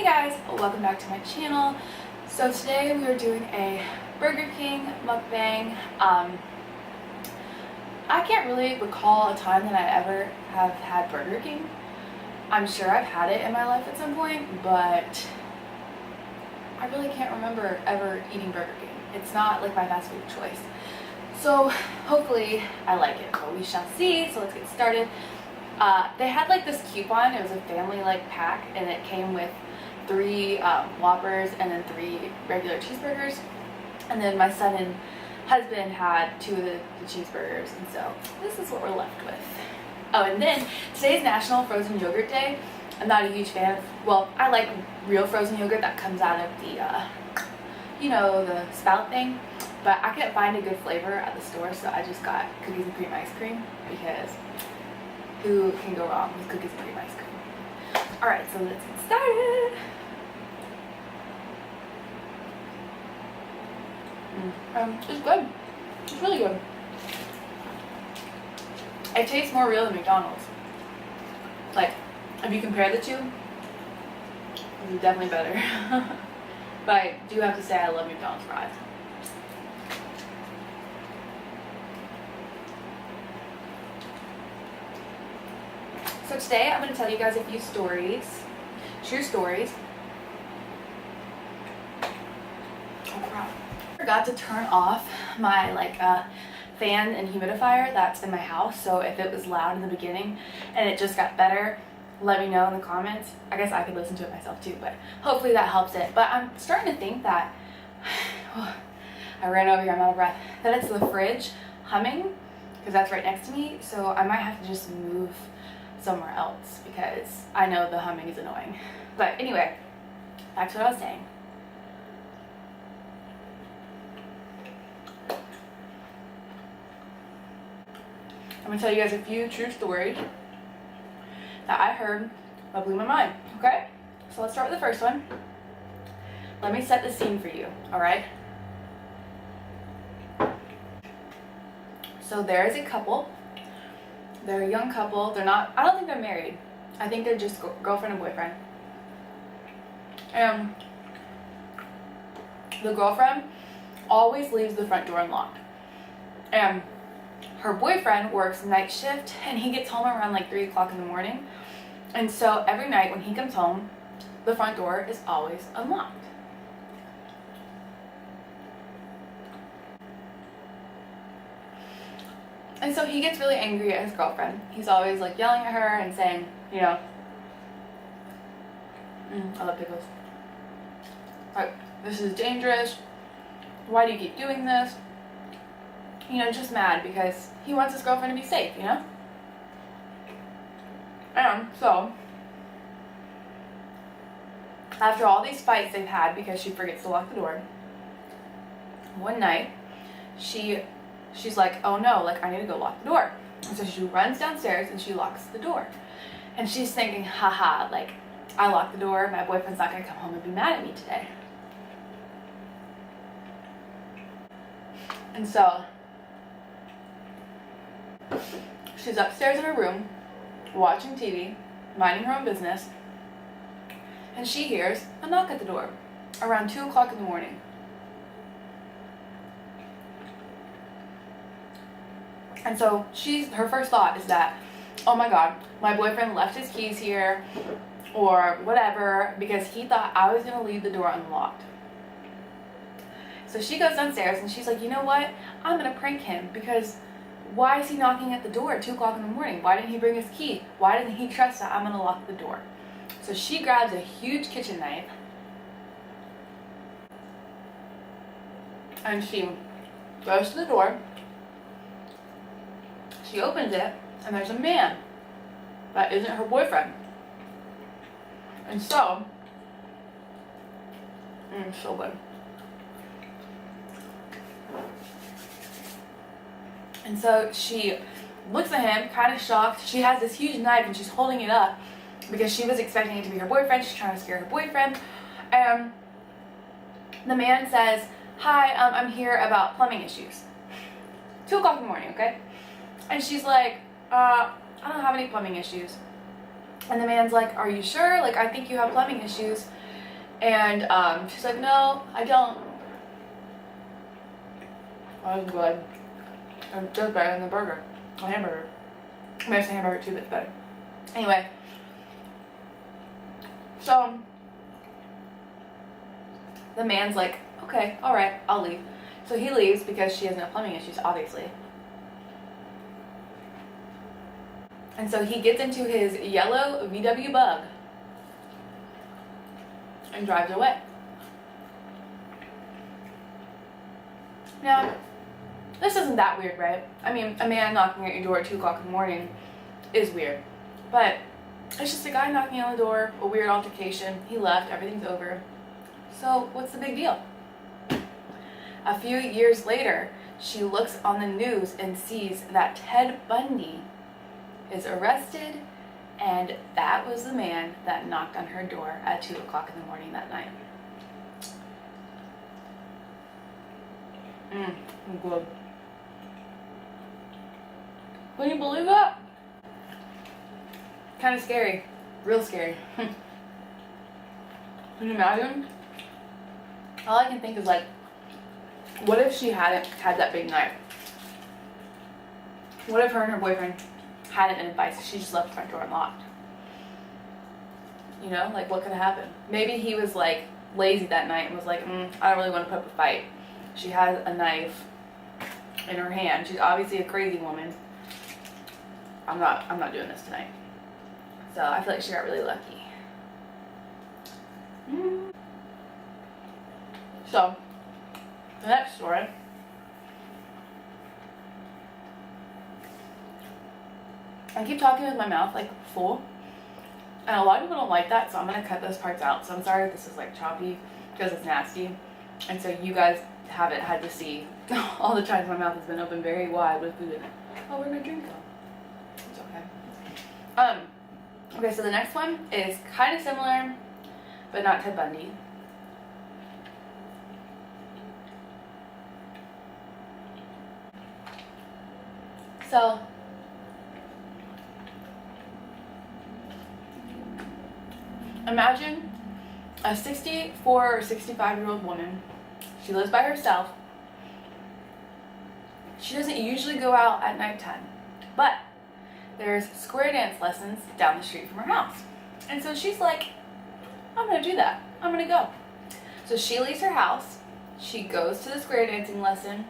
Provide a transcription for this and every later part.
guys, welcome back to my channel. So today we are doing a Burger King mukbang. I can't really recall a time that I ever have had Burger King. I'm sure I've had it in my life at some point, but I really can't remember ever eating Burger King. It's not like my fast food choice. So hopefully I like it, but we shall see. So let's get started. They had like this coupon. It was a family like pack, and it came with 3 Whoppers and then 3 regular cheeseburgers. And then my son and husband had 2 of the cheeseburgers, and so this is what we're left with. Oh, and then today's National Frozen Yogurt Day. I'm not a huge fan of, well, I like real frozen yogurt that comes out of the, you know, the spout thing. But I couldn't find a good flavor at the store, so I just got cookies and cream ice cream, because who can go wrong with cookies and cream ice cream? Alright, so let's get started. It's good. It's really good. It tastes more real than McDonald's. Like, if you compare the two, it's definitely better. But I do have to say I love McDonald's fries. So today I'm going to tell you guys a few stories, true stories. Oh crap. I forgot to turn off my fan and humidifier that's in my house, so if it was loud in the beginning and it just got better, let me know in the comments. I guess I could listen to it myself too, but hopefully that helps it. But I'm starting to think that, I ran over here, I'm out of breath, that it's the fridge humming, because that's right next to me, so I might have to just move somewhere else because I know the humming is annoying. But anyway, back to what I was saying. I'm gonna tell you guys a few true stories that I heard that blew my mind, okay? So let's start with the first one. Let me set the scene for you, alright? So there is a couple. They're a young couple. They're not, I don't think they're married. I think they're just girlfriend and boyfriend. And the girlfriend always leaves the front door unlocked. And her boyfriend works night shift, and he gets home around like 3 o'clock in the morning. And so every night when he comes home, the front door is always unlocked. And so he gets really angry at his girlfriend. He's always like yelling at her and saying, you know, I love pickles. Like, this is dangerous. Why do you keep doing this? You know, just mad because he wants his girlfriend to be safe, you know? And so, after all these fights they've had because she forgets to lock the door, one night, she's like, oh no, like I need to go lock the door. And so she runs downstairs and she locks the door. And she's thinking, haha, like I locked the door, my boyfriend's not gonna come home and be mad at me today. And so she's upstairs in her room watching TV, minding her own business, and she hears a knock at the door around 2 o'clock in the morning. And so her first thought is that, oh my god, my boyfriend left his keys here or whatever because he thought I was going to leave the door unlocked. So she goes downstairs and she's like, you know what? I'm going to prank him because why is he knocking at the door at 2 o'clock in the morning? Why didn't he bring his key? Why didn't he trust that I'm going to lock the door? So she grabs a huge kitchen knife and she goes to the door. She opens it, and there's a man that isn't her boyfriend. And so, so good. And so she looks at him, kind of shocked. She has this huge knife, and she's holding it up because she was expecting it to be her boyfriend. She's trying to scare her boyfriend. And the man says, hi, I'm here about plumbing issues. 2 o'clock in the morning, okay? And she's like, I don't have any plumbing issues. And the man's like, are you sure? Like, I think you have plumbing issues. And she's like, no, I don't. I was good. It's better than the burger. A hamburger. I mean, it's a hamburger too, but it's better. Anyway. So, the man's like, okay, alright, I'll leave. So he leaves because she has no plumbing issues, obviously. And so he gets into his yellow VW Bug and drives away. Now, this isn't that weird, right? I mean, a man knocking at your door at 2 o'clock in the morning is weird. But it's just a guy knocking on the door, a weird altercation. He left, everything's over. So what's the big deal? A few years later, she looks on the news and sees that Ted Bundy is arrested, and that was the man that knocked on her door at 2 o'clock in the morning that night. Good. Can you believe that? Kind of scary. Real scary. Can you imagine? All I can think is like, what if she hadn't had that big night? What if her and her boyfriend hadn't been advised? She just left the front door unlocked. You know, like what could have happened? Maybe he was like lazy that night and was like, I don't really want to put up a fight. She has a knife in her hand. She's obviously a crazy woman. I'm not doing this tonight. So I feel like she got really lucky. So the next story. I keep talking with my mouth like full, and a lot of people don't like that, so I'm gonna cut those parts out. So I'm sorry if this is like choppy because it's nasty, and so you guys haven't had to see all the times my mouth has been open very wide with food in it. Oh, where'd my drink go? It's okay. Okay, so the next one is kind of similar, but not Ted Bundy. So, imagine a 64 or 65-year-old woman. She lives by herself. She doesn't usually go out at nighttime, but there's square dance lessons down the street from her house. And so she's like, I'm gonna do that. I'm gonna go. So she leaves her house. She goes to the square dancing lesson.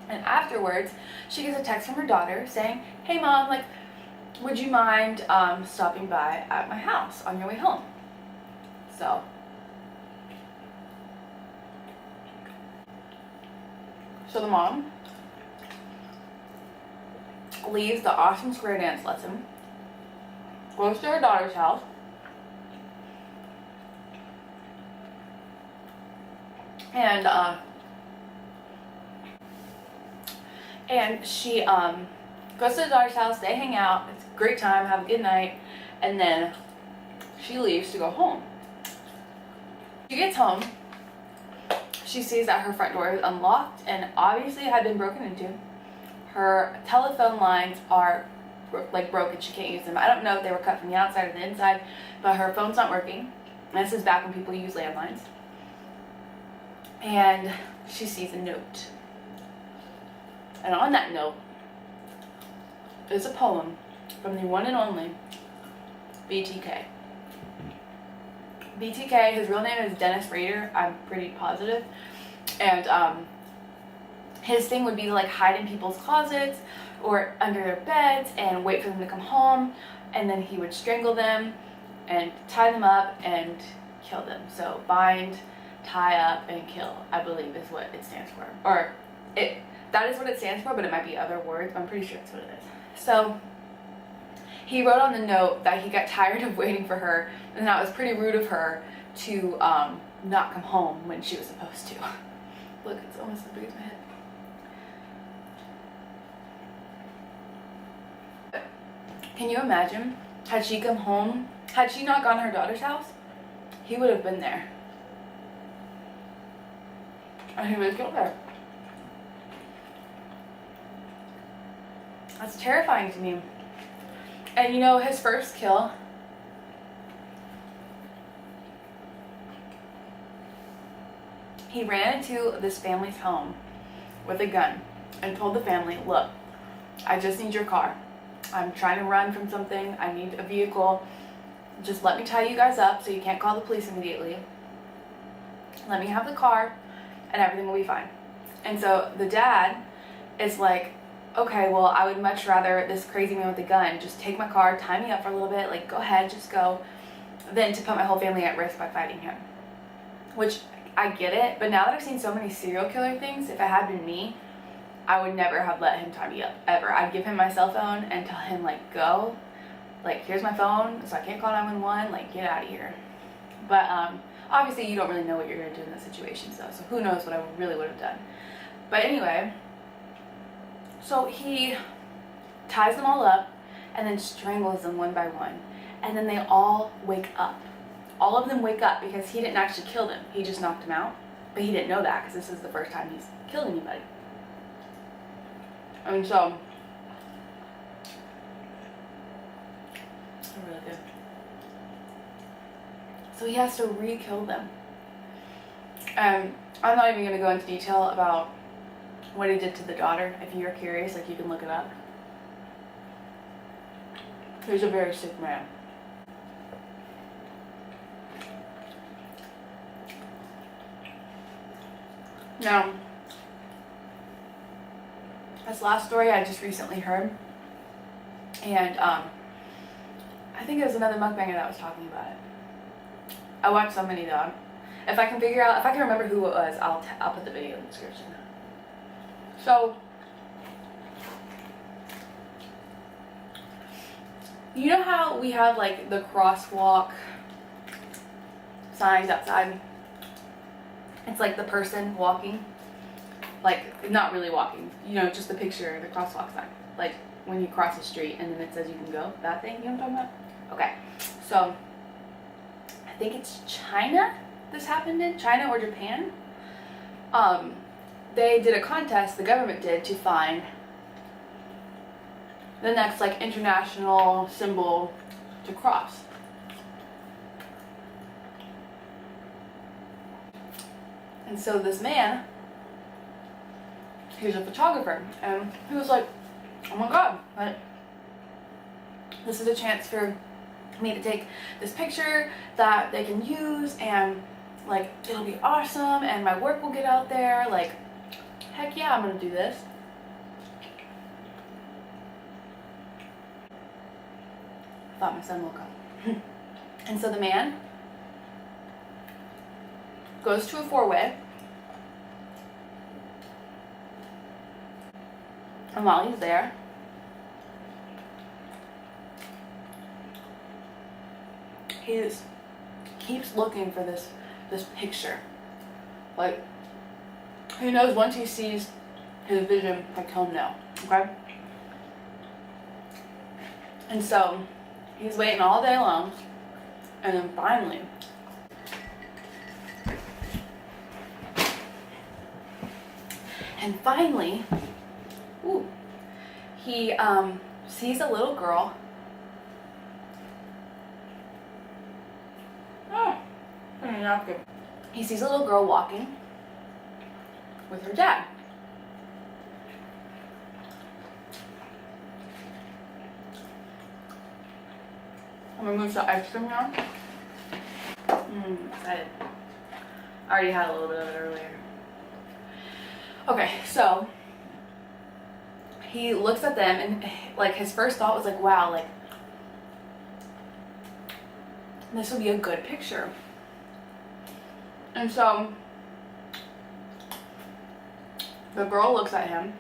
And afterwards, she gets a text from her daughter saying, hey mom, like, would you mind stopping by at my house on your way home? So the mom leaves the awesome square dance lesson, goes to her daughter's house, and she goes to the daughter's house. They hang out. It's a great time. Have a good night. And then she leaves to go home. She gets home. She sees that her front door is unlocked and obviously had been broken into. Her telephone lines are like broken. She can't use them. I don't know if they were cut from the outside or the inside, but her phone's not working. And this is back when people used landlines. And she sees a note. And on that note is a poem from the one and only BTK. BTK, his real name is Dennis Rader, I'm pretty positive. And his thing would be to like hide in people's closets or under their beds and wait for them to come home, and then he would strangle them and tie them up and kill them. So bind, tie up, and kill, I believe is what it stands for. Or that is what it stands for, but it might be other words, but I'm pretty sure that's what it is. So he wrote on the note that he got tired of waiting for her, and that was pretty rude of her to not come home when she was supposed to. Look, it's almost as big as my head. Can you imagine, had she come home, had she not gone to her daughter's house, he would have been there. And he would have killed her. That's terrifying to me. And you know, his first kill, he ran into this family's home with a gun and told the family, look, I just need your car. I'm trying to run from something. I need a vehicle. Just let me tie you guys up so you can't call the police immediately. Let me have the car and everything will be fine. And so the dad is like, okay, well, I would much rather this crazy man with a gun just take my car, tie me up for a little bit, like, go ahead, just go, than to put my whole family at risk by fighting him. Which, I get it, but now that I've seen so many serial killer things, if it had been me, I would never have let him tie me up, ever. I'd give him my cell phone and tell him, like, go, like, here's my phone, so I can't call 911, like, get out of here. But, obviously, you don't really know what you're going to do in that situation, so who knows what I really would have done. But anyway, so he ties them all up and then strangles them one by one. And then they all wake up. All of them wake up because he didn't actually kill them. He just knocked them out. But he didn't know that because this is the first time he's killed anybody. And so, really good. So he has to re-kill them. I'm not even going to go into detail about what he did to the daughter. If you're curious, like, you can look it up. He's a very sick man. Now, this last story I just recently heard, and I think it was another mukbanger that was talking about it. I watched so many though. If I can remember who it was, I'll put the video in the description. So, you know how we have like the crosswalk signs outside? It's like the person walking, like not really walking, you know, just the picture, the crosswalk sign, like when you cross the street and then it says you can go, that thing, you know what I'm talking about? Okay, so I think it's China this happened in, China or Japan. They did a contest, the government did, to find the next like international symbol to cross. And so this man, he was a photographer, and he was like, oh my god, like, this is a chance for me to take this picture that they can use, and like, it'll be awesome, and my work will get out there, like, heck yeah, I'm gonna do this. I thought my son woke up. And so the man goes to a four-way, and while he's there, he keeps looking for this picture. Like, he knows once he sees his vision, like, he'll know, okay? And so he's waiting all day long, and then finally, ooh, he sees a little girl. He sees a little girl walking with her dad. I'm gonna move the ice cream now. Excited. I already had a little bit of it earlier. Okay, so he looks at them and like his first thought was like, wow, like this would be a good picture. And so the girl looks at him.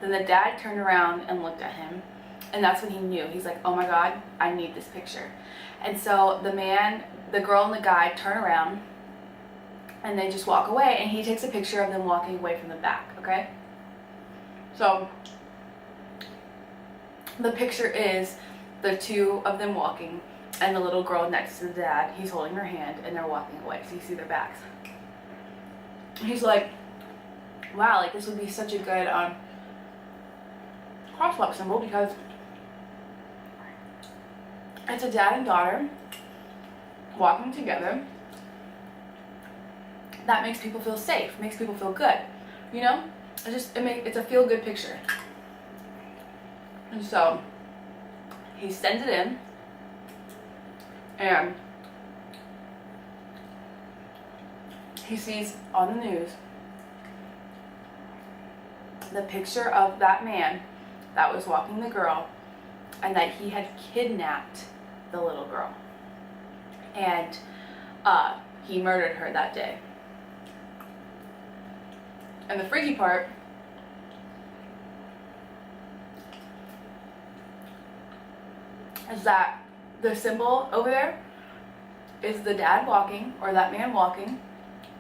Then the dad turned around and looked at him. And that's when he knew. He's like, oh my god, I need this picture. And so the girl and the guy turn around and they just walk away, and he takes a picture of them walking away from the back, okay? So the picture is the two of them walking and the little girl next to the dad. He's holding her hand and they're walking away, so you see their backs. He's like, wow, like this would be such a good crosswalk symbol because it's a dad and daughter walking together. That makes people feel safe, makes people feel good, you know? It's a feel-good picture. And so he sends it in, and he sees on the news the picture of that man that was walking the girl, and that he had kidnapped the little girl, and he murdered her that day. And the freaky part is that the symbol over there is the dad walking, or that man walking,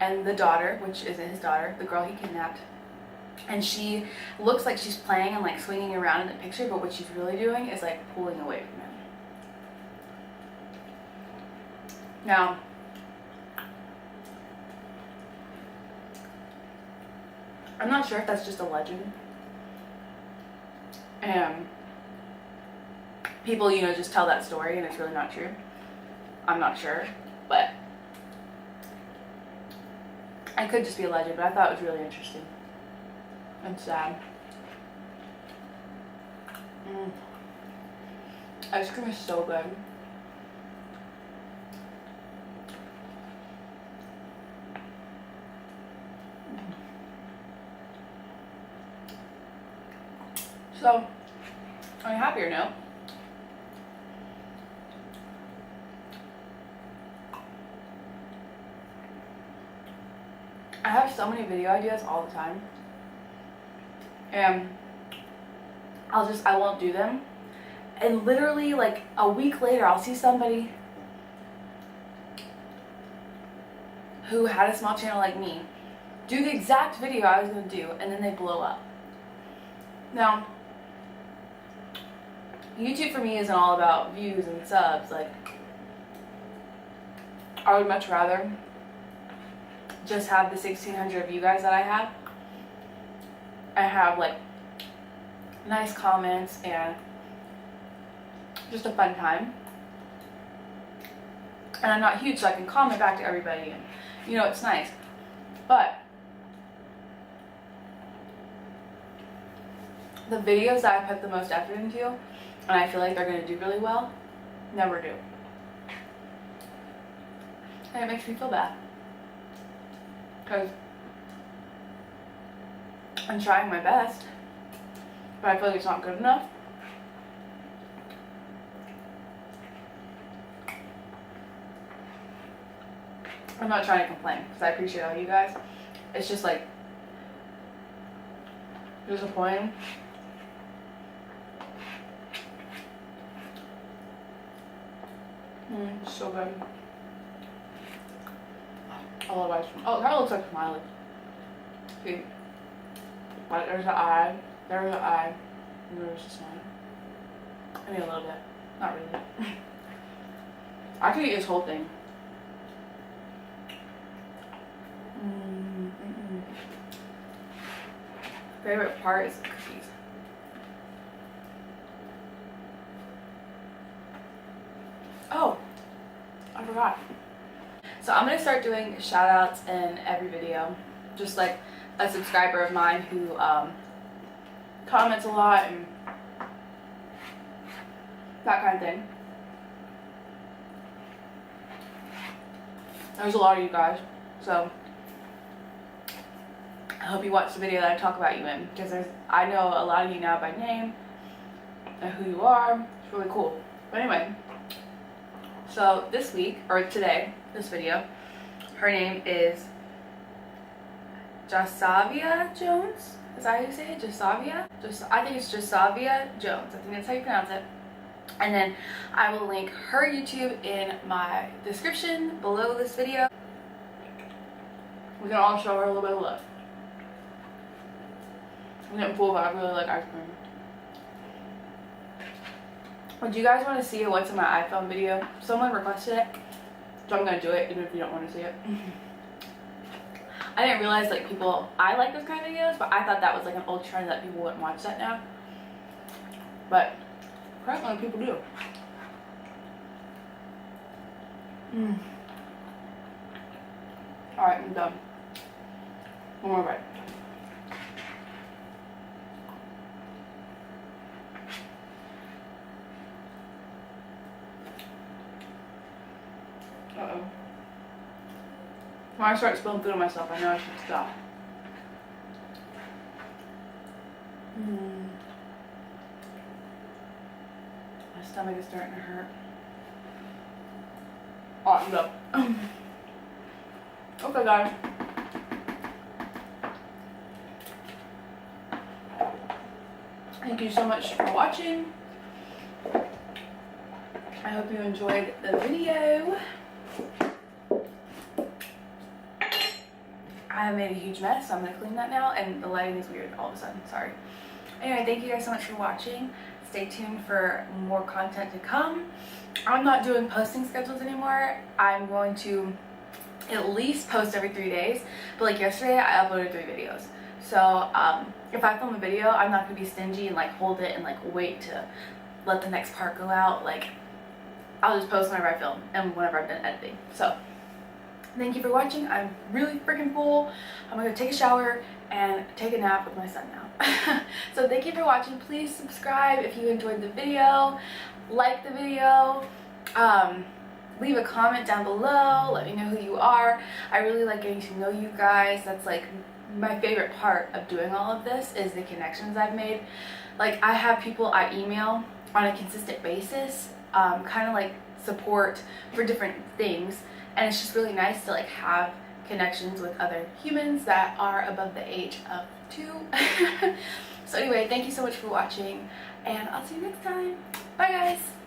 and the daughter, which isn't his daughter, the girl he kidnapped. And she looks like she's playing and like swinging around in the picture, but what she's really doing is like pulling away from him. Now, I'm not sure if that's just a legend. And people, just tell that story and it's really not true. I'm not sure, but it could just be a legend, but I thought it was really interesting and sad. Ice cream is so good. So, on a happier note, I have so many video ideas all the time, and I won't do them, and literally like a week later I'll see somebody who had a small channel like me do the exact video I was going to do, and then they blow up. Now, YouTube for me isn't all about views and subs. Like, I would much rather just have the 1,600 of you guys that I have. I have like nice comments and just a fun time. And I'm not huge, so I can comment back to everybody, and it's nice. But the videos that I put the most effort into, and I feel like they're going to do really well, never do. And it makes me feel bad, because I'm trying my best, but I feel like it's not good enough. I'm not trying to complain, because I appreciate all you guys. It's just like disappointing. So good. I love ice cream. Oh, that looks like Smiley. See? But there's an eye. There's an eye. And there's a smile. I mean, a little bit. Not really. I could eat this whole thing. Favorite part is the cookies. Oh, I forgot. So I'm gonna start doing shout outs in every video. Just like a subscriber of mine who comments a lot and that kind of thing. There's a lot of you guys, so I hope you watch the video that I talk about you in, because I know a lot of you now by name and who you are. It's really cool. But anyway, so this week, or today, this video, her name is Jasavia Jones. Is that how you say it? Jasavia? I think it's Jasavia Jones. I think that's how you pronounce it. And then I will link her YouTube in my description below this video. We can all show her a little bit of love. I'm getting full, but I really like ice cream. Would you guys want to see a what's in my iPhone video? Someone requested it, so I'm going to do it even if you don't want to see it. I didn't realize like I like those kind of videos, but I thought that was like an old trend that people wouldn't watch that now. but apparently people do. Alright, I'm done. One more bite. Uh-oh. When I start spilling food on myself, I know I should stop. My stomach is starting to hurt. Alright, go. Okay, guys. Thank you so much for watching. I hope you enjoyed the video. I made a huge mess, so I'm going to clean that now, and the lighting is weird all of a sudden, sorry. Anyway, thank you guys so much for watching. Stay tuned for more content to come. I'm not doing posting schedules anymore. I'm going to at least post every 3 days, but like yesterday I uploaded 3 videos. So if I film a video, I'm not going to be stingy and like hold it and like wait to let the next part go out. Like, I'll just post whenever I film and whenever I'm done editing. So thank you for watching. I'm really freaking full. I'm gonna take a shower and take a nap with my son now. So thank you for watching. Please subscribe if you enjoyed the video. Like the video. Leave a comment down below. Let me know who you are. I really like getting to know you guys. That's like my favorite part of doing all of this, is the connections I've made. Like, I have people I email on a consistent basis, kind of like support for different things. And it's just really nice to like have connections with other humans that are above the age of 2. So anyway, thank you so much for watching, and I'll see you next time. Bye guys!